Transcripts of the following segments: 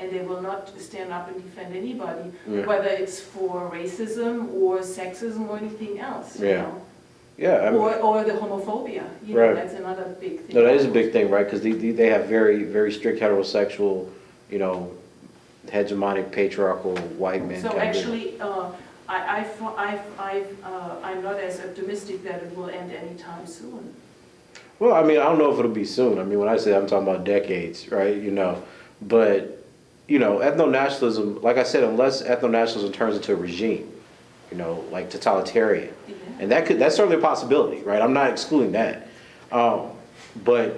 and they will not stand up and defend anybody, whether it's for racism or sexism or anything else, you know? Yeah, I mean, or the homophobia, you know, Right. that's another big thing. no, that is a big thing, right? Because they have very, very strict heterosexual, you know, hegemonic, patriarchal white men. So kind of- actually, I'm not as optimistic that it will end anytime soon. Well, I mean, I don't know if it'll be soon. I mean, when I say I'm talking about decades, right? You know, but you know, ethno-nationalism, like I said, unless ethno-nationalism turns into a regime, you know, like totalitarian, Yeah. and that's certainly a possibility, right? I'm not excluding that, but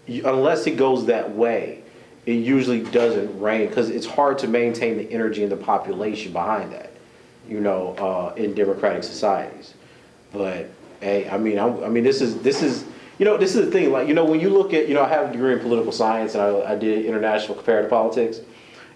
unless it goes that way, it usually doesn't reign because it's hard to maintain the energy and the population behind that, you know, in democratic societies. But hey, I mean, this is. You know, this is the thing, like, you know, when you look at, you know, I have a degree in political science and I did international comparative politics,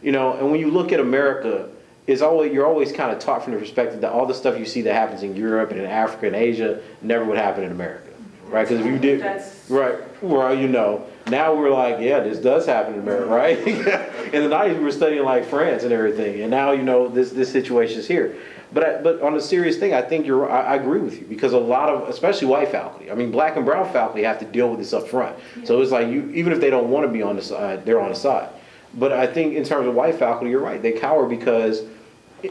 you know, and when you look at America, you're always kind of taught from the perspective that all the stuff you see that happens in Europe and in Africa and Asia never would happen in America, right? Because if you did, right, well, you know, now we're like, yeah, this does happen in America, right? In the 90s, we were studying like France and everything, and now, you know, this situation is here. But on a serious thing, I think I agree with you because a lot of, especially white faculty, I mean, black and brown faculty have to deal with this up front. So it's like even if they don't want to be on the side, they're on the side. But I think in terms of white faculty, you're right. They cower because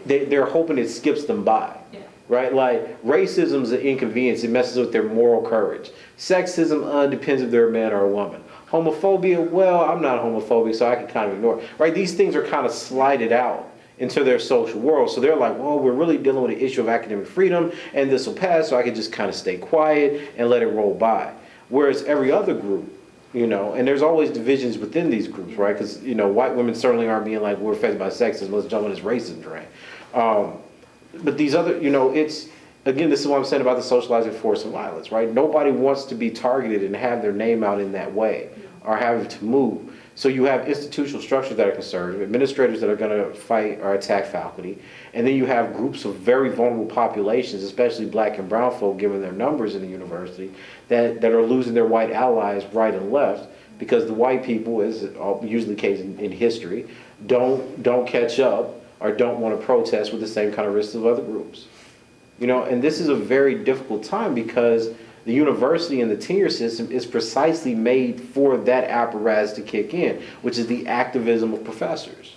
they're hoping it skips them by. Yeah. Right? Like racism is an inconvenience. It messes with their moral courage. Sexism depends if they're a man or a woman. Homophobia, well, I'm not homophobic, so I can kind of ignore it. Right? These things are kind of slided out into their social world. So they're like, well, we're really dealing with the issue of academic freedom, and this will pass, so I can just kind of stay quiet and let it roll by. Whereas every other group, you know, and there's always divisions within these groups, right? Because, you know, white women certainly aren't being like, we're affected by sexism, let's jump on this racism train. But these other, you know, it's, again, this is what I'm saying about the socializing force of violence, right? Nobody wants to be targeted and have their name out in that way or have to move. So you have institutional structures that are conservative, administrators that are going to fight or attack faculty, and then you have groups of very vulnerable populations, especially black and brown folk, given their numbers in the university, that are losing their white allies right and left because the white people, as usually the case in history, don't catch up or don't want to protest with the same kind of risks of other groups. You know, and this is a very difficult time because the university and the tenure system is precisely made for that apparatus to kick in, which is the activism of professors.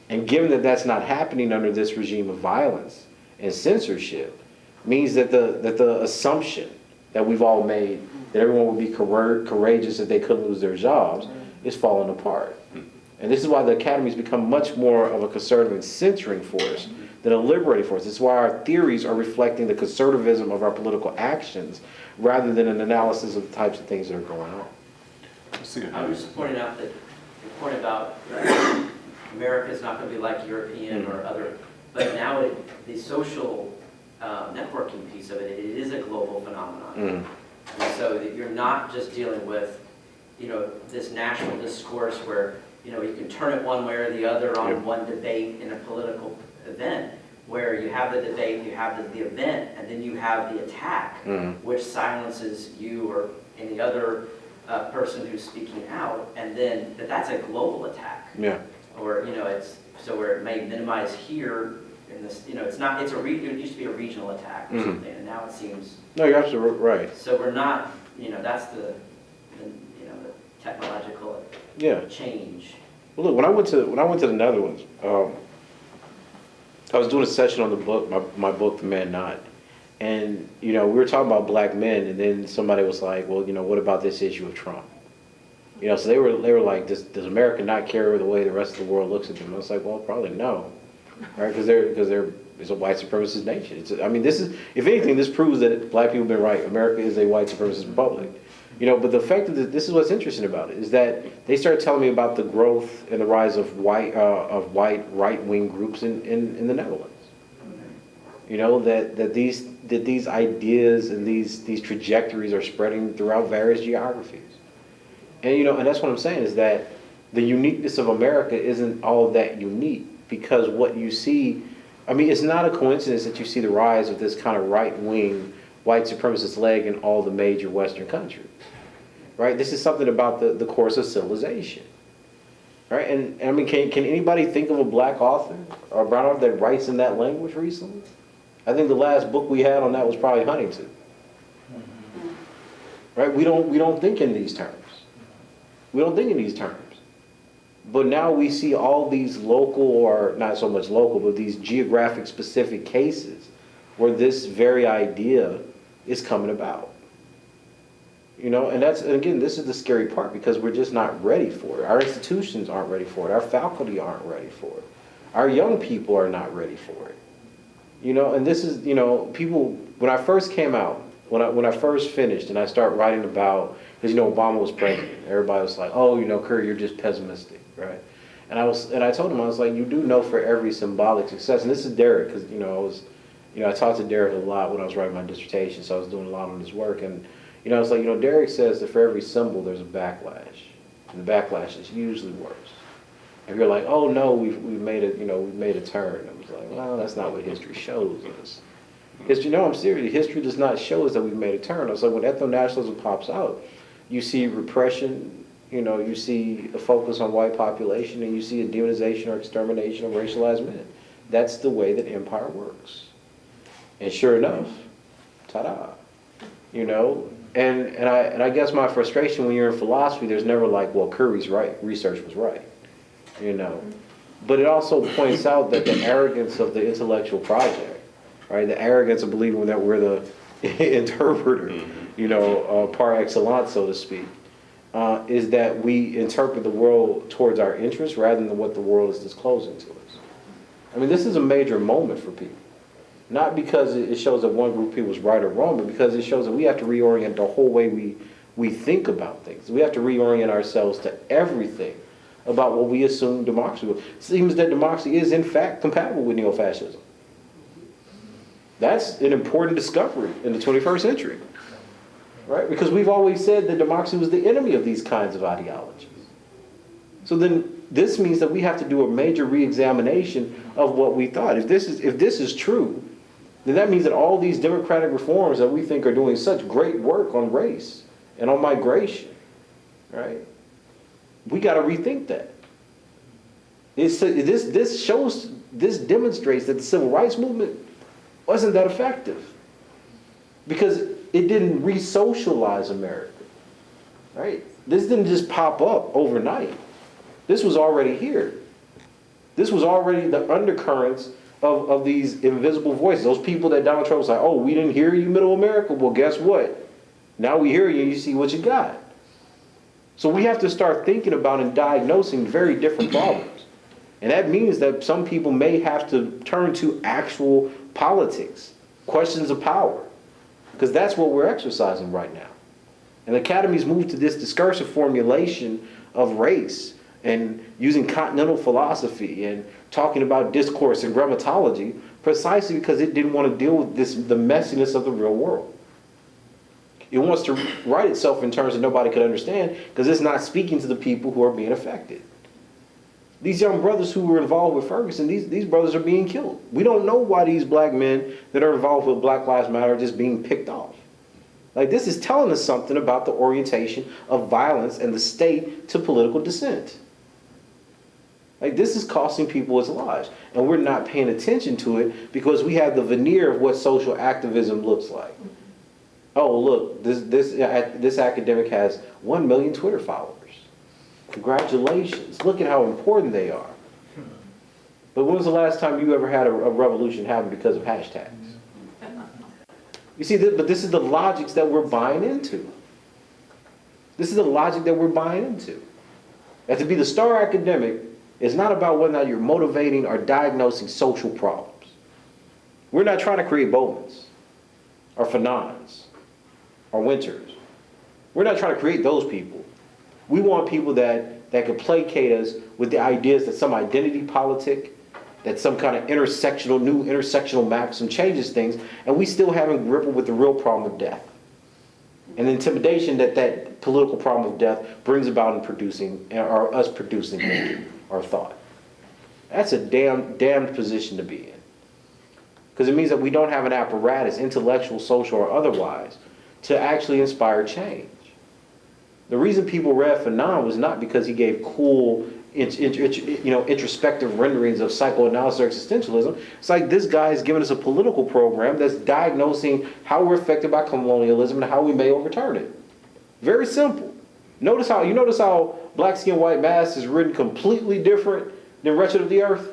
And given that that's not happening under this regime of violence and censorship, means that the assumption that we've all made that everyone would be courageous if they couldn't lose their jobs is falling apart. And this is why the academy has become much more of a conservative and censoring force than a liberating force. This is why our theories are reflecting the conservatism of our political actions rather than an analysis of the types of things that are going on. I was just pointing out that your point about America is not going to be like European or other, but now the social networking piece of it is a global phenomenon. And so that you're not just dealing with, you know, this national discourse where, you know, you can turn it one way or the other on one debate in a political event, where you have the debate, you have the event, and then you have the attack, which silences you or any other person who's speaking out, and then that's a global attack. Yeah. Or, you know, it's so where it may minimize here in this, you know, it's not, it used to be a regional attack or something, and now it seems. No, you're absolutely right. So we're not, you know, that's the you know, the technological change. Well, look, when I went to the Netherlands, I was doing a session on the book, my book, The Man Not. And, you know, we were talking about black men, and then somebody was like, well, you know, what about this issue of Trump? You know, so they were like, does America not care the way the rest of the world looks at them? I was like, well, probably no, right? Because it's a white supremacist nation. I mean, this is, if anything, this proves that black people have been right. America is a white supremacist republic. You know, but the fact that this is what's interesting about it is that they started telling me about the growth and the rise of white right-wing groups in the Netherlands. You know, that these ideas and these trajectories are spreading throughout various geographies. And you know, and that's what I'm saying is that the uniqueness of America isn't all that unique because what you see, I mean, it's not a coincidence that you see the rise of this kind of right-wing white supremacist leg in all the major Western countries, right? This is something about the course of civilization. right? And I mean, can anybody think of a black author or a brown author that writes in that language recently? I think the last book we had on that was probably Huntington. Right? We don't think in these terms. We don't think in these terms. But now we see all these local, or not so much local, but these geographic specific cases where this very idea is coming about. You know, and again, this is the scary part, because we're just not ready for it. Our institutions aren't ready for it. Our faculty aren't ready for it. Our young people are not ready for it. You know, and this is, you know, people, when I first came out, when I first finished and I started writing about, because, you know, Obama was president, everybody was like, oh, you know, Curry, you're just pessimistic, right? And I told him, I was like, you do know for every symbolic success, and this is Derek, because, I talked to Derek a lot when I was writing my dissertation, so I was doing a lot on his work, and, it's like, Derek says that for every symbol there's a backlash, and the backlash is usually worse. If you're like, oh no, we've made a turn, I was like, well, that's not what history shows us. History, no, I'm serious. History does not show us that we've made a turn. It's like when ethno-nationalism pops out, you see repression, you see a focus on white population, and you see a demonization or extermination of racialized men. That's the way that empire works. And sure enough, ta-da, And I guess my frustration when you're in philosophy, there's never like, well, Curry's right, research was right, But it also points out that the arrogance of the intellectual project, right? The arrogance of believing that we're the interpreter, par excellence, so to speak, is that we interpret the world towards our interests rather than what the world is disclosing to us. I mean, this is a major moment for people. Not because it shows that one group of people is right or wrong, but because it shows that we have to reorient the whole way we think about things. We have to reorient ourselves to everything about what we assume democracy will. It seems that democracy is, in fact, compatible with neo-fascism. That's an important discovery in the 21st century, right? Because we've always said that democracy was the enemy of these kinds of ideologies. So then this means that we have to do a major re-examination of what we thought. If this is true, then that means that all these democratic reforms that we think are doing such great work on race and on migration, right? We got to rethink that. This demonstrates that the civil rights movement wasn't that effective because it didn't re-socialize America, right? This didn't just pop up overnight. This was already here. This was already the undercurrents of these invisible voices. Those people that Donald Trump was like, oh, we didn't hear you, middle America. Well, guess what? Now we hear you, you see what you got. So we have to start thinking about and diagnosing very different problems. And that means that some people may have to turn to actual politics, questions of power, because that's what we're exercising right now. And the academy's moved to this discursive formulation of race and using continental philosophy and talking about discourse and grammatology precisely because it didn't want to deal with the messiness of the real world. It wants to write itself in terms that nobody could understand because it's not speaking to the people who are being affected. These young brothers who were involved with Ferguson, these brothers are being killed. We don't know why these black men that are involved with Black Lives Matter are just being picked off. Like, this is telling us something about the orientation of violence and the state to political dissent. Like, this is costing people its lives, and we're not paying attention to it because we have the veneer of what social activism looks like. Oh, look, this academic has 1 million Twitter followers. Congratulations. Look at how important they are. But when was the last time you ever had a revolution happen because of hashtags? You see, but this is the logics that we're buying into. This is the logic that we're buying into. And to be the star academic is not about whether or not you're motivating or diagnosing social problems. We're not trying to create Bowmans or Fanons or Winters. We're not trying to create those people. We want people that can placate us with the ideas that some identity politic, that some kind of new intersectional maxim changes things, and we still haven't grappled with the real problem of death. And the intimidation that political problem of death brings about in producing, or us producing thinking or thought. That's a damned position to be in. Because it means that we don't have an apparatus, intellectual, social, or otherwise, to actually inspire change. The reason people read Fanon was not because he gave cool, introspective renderings of psychoanalysis or existentialism. It's like this guy is giving us a political program that's diagnosing how we're affected by colonialism and how we may overturn it. Very simple. Notice how Black Skin, White Mass is written completely different than Wretched of the Earth?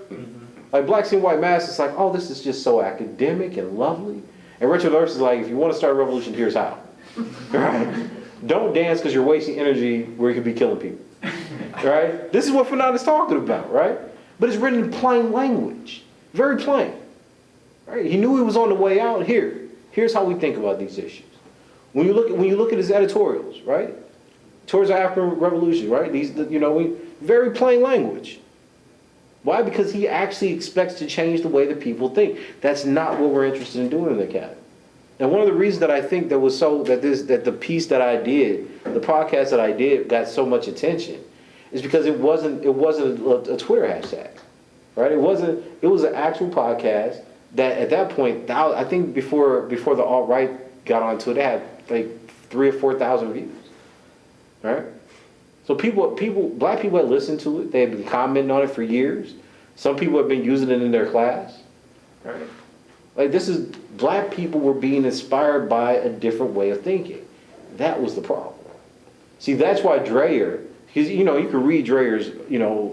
Like Black Skin, White Mass, it's like, oh, this is just so academic and lovely. And Wretched of the Earth is like, if you want to start a revolution, here's how. Right? Don't dance because you're wasting energy where you could be killing people. Right? This is what Fanon is talking about, right? But it's written in plain language. Very plain. Right? He knew he was on the way out. Here's how we think about these issues. When you look at his editorials, right? Towards the African Revolution, right? Very plain language. Why? Because he actually expects to change the way that people think. That's not what we're interested in doing in the academy. And one of the reasons that I think that the piece that I did, the podcast that I did, got so much attention, is because it wasn't a Twitter hashtag, right? It was an actual podcast that at that point, I think before the alt-right got onto it, they had like 3,000 or 4,000 views, right? So black people had listened to it. They had been commenting on it for years. Some people have been using it in their class, right? Like black people were being inspired by a different way of thinking. That was the problem. See, that's why Dreyer, because you can read Dreyer's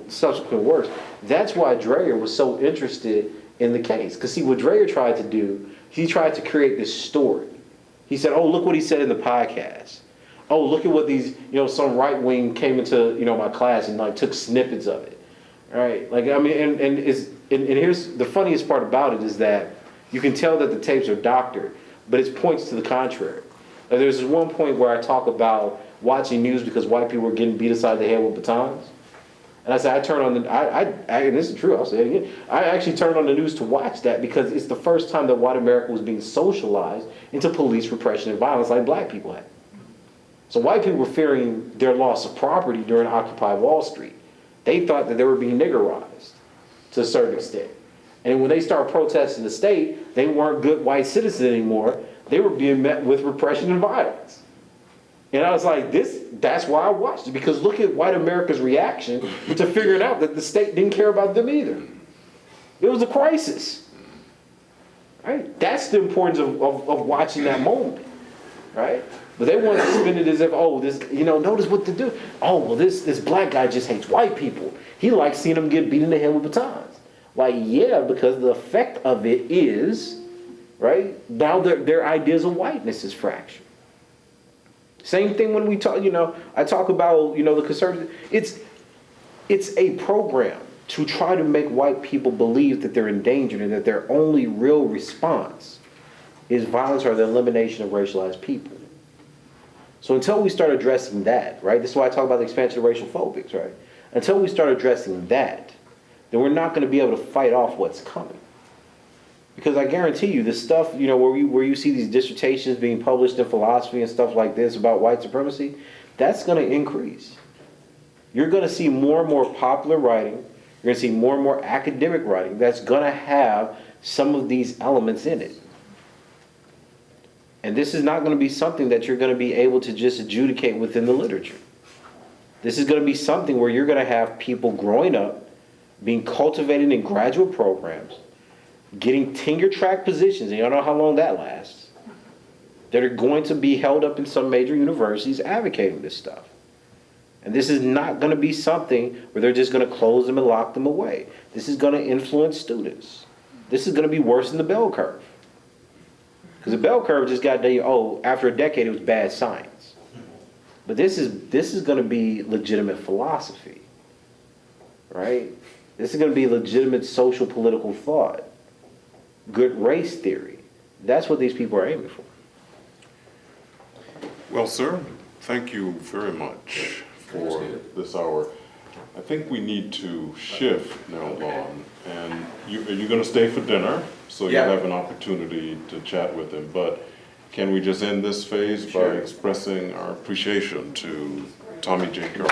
subsequent works. That's why Dreyer was so interested in the case. Because see, what Dreyer tried to do, he tried to create this story. He said, oh, look what he said in the podcast. Oh, look at what these, some right wing came into, my class and like took snippets of it. Right? Like, I mean, and here's the funniest part about it is that you can tell that the tapes are doctored, but it points to the contrary. Like, there's this one point where I talk about watching news because white people were getting beat aside the head with batons. And I said, I turn on and this is true, I'll say it again. I actually turned on the news to watch that because it's the first time that white America was being socialized into police repression and violence like black people had. So white people were fearing their loss of property during Occupy Wall Street. They thought that they were being niggerized to a certain extent. And when they started protesting the state, they weren't good white citizens anymore. They were being met with repression and violence. And I was like, that's why I watched it, because look at white America's reaction to figuring out that the state didn't care about them either. It was a crisis. Right? That's the importance of watching that moment. Right? But they want to spin it as if, notice what to do. Oh, well, this black guy just hates white people. He likes seeing them get beat in the head with batons. Like, yeah, because the effect of it is, right, now their ideas of whiteness is fractured. Same thing when we talk, I talk about, the conservative. It's a program to try to make white people believe that they're endangered and that their only real response is violence or the elimination of racialized people. So until we start addressing that, right, this is why I talk about the expansion of racial phobics, right? Until we start addressing that, then we're not going to be able to fight off what's coming. Because I guarantee you, this stuff, where you see these dissertations being published in philosophy and stuff like this about white supremacy, that's going to increase. You're going to see more and more popular writing. You're going to see more and more academic writing that's going to have some of these elements in it. And this is not going to be something that you're going to be able to just adjudicate within the literature. This is going to be something where you're going to have people growing up, being cultivated in graduate programs, getting tenure track positions, and you don't know how long that lasts, that are going to be held up in some major universities advocating this stuff. And this is not going to be something where they're just going to close them and lock them away. This is going to influence students. This is going to be worse than the bell curve. Because the bell curve just got, after a decade it was bad science. But this is going to be legitimate philosophy, right? This is going to be legitimate social political thought, good race theory. That's what these people are aiming for. Well, sir, thank you very much for this hour. I think we need to shift now, Lon. And are you going to stay for dinner? So you'll have an opportunity to chat with him. But can we just end this phase by expressing our appreciation to Tommy J. Curry?